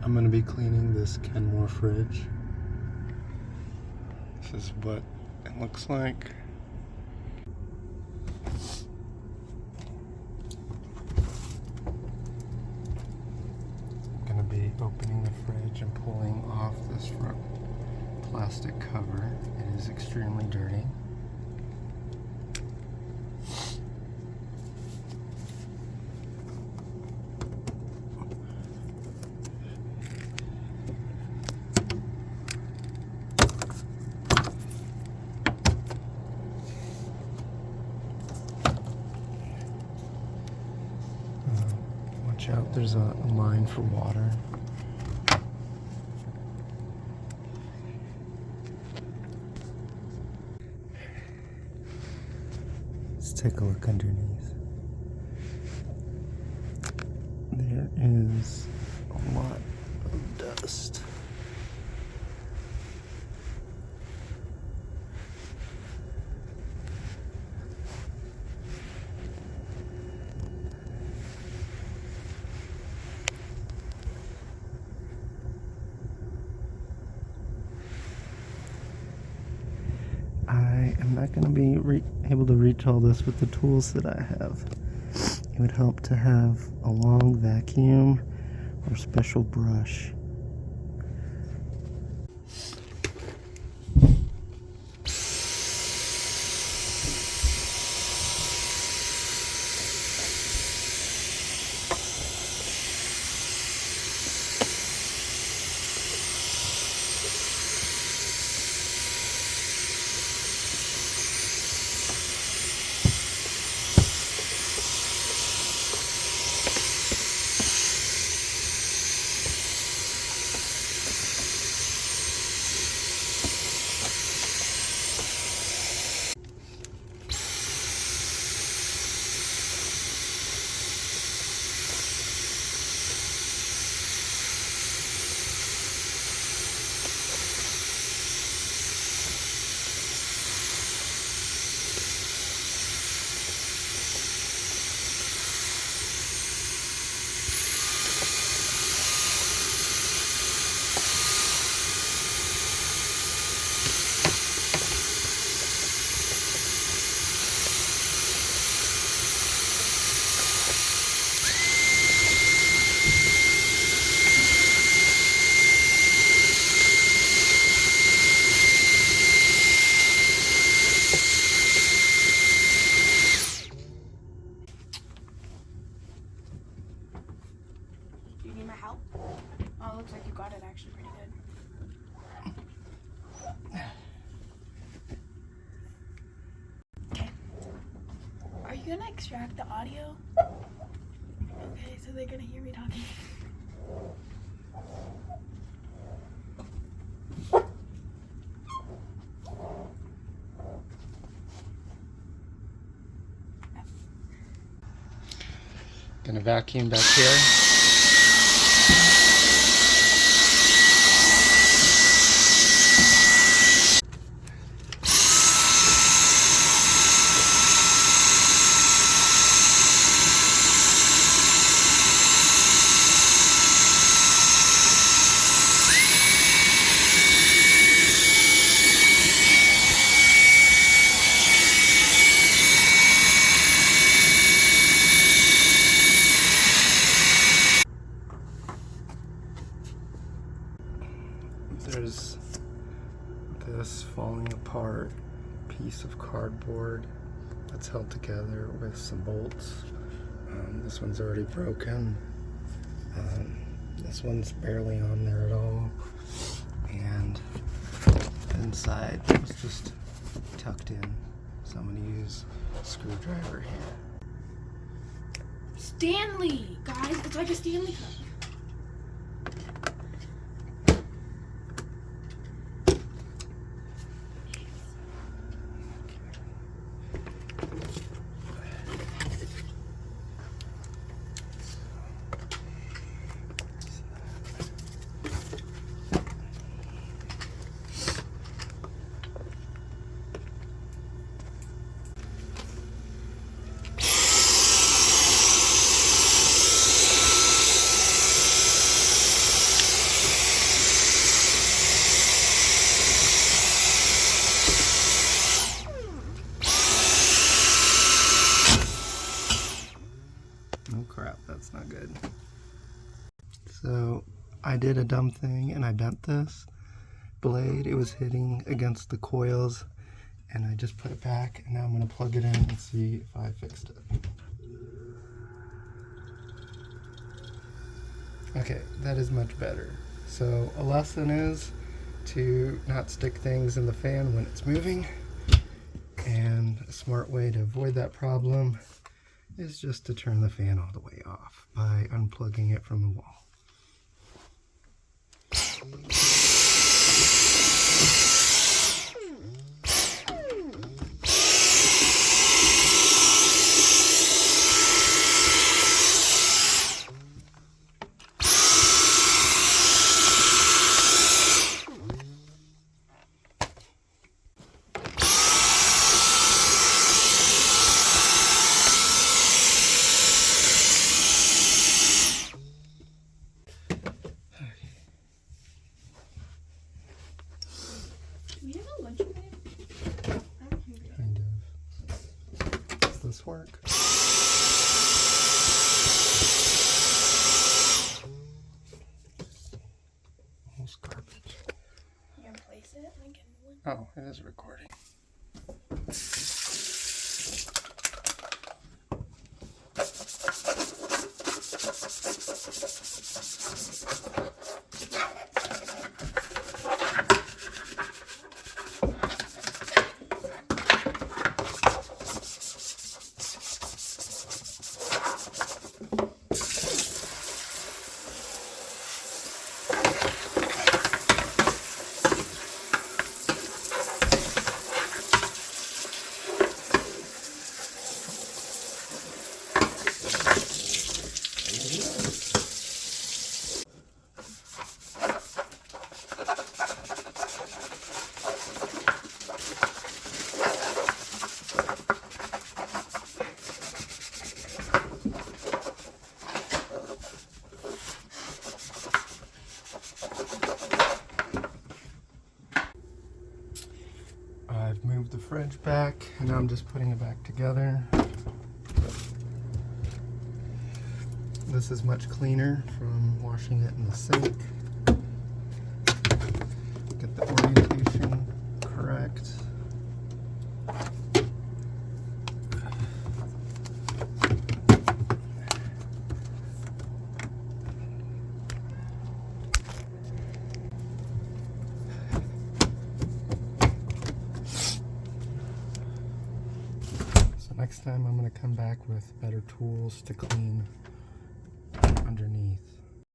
I'm going to be cleaning this Kenmore fridge. This is what it looks like. I'm going to be opening the fridge and pulling off this front plastic cover. It is extremely dirty. Watch out, there's a line for water. Let's take a look underneath. There is a lot of dust. I am not going to be able to reach all this with the tools that I have. It would help to have a long vacuum or special brush. Do you need my help? Oh, it looks like you got it actually pretty good. Okay. Are you gonna extract the audio? Okay, so they're gonna hear me talking. Gonna vacuum back here. There's this falling apart piece of cardboard that's held together with some bolts. This one's already broken. This one's barely on there at all. And inside was just tucked in. So I'm going to use a screwdriver here. Stanley! Guys, it's like a Stanley cup. good. So I did a dumb thing and I bent this blade. It was hitting against the coils and I just put it back, and now I'm going to plug it in and see if I fixed it. Okay, that is much better. So a lesson is to not stick things in the fan when it's moving, and a smart way to avoid that problem is just to turn the fan all the way off by unplugging it from the wall. Do we have a lunch break? I'm hungry. Kind of. Does this work? Almost garbage. You gonna place it like in one? Oh, it is recording. I've moved the fridge back, and now I'm just putting it back together. This is much cleaner from washing it in the sink. Get the orientation correct. Next time I'm going to come back with better tools to clean underneath.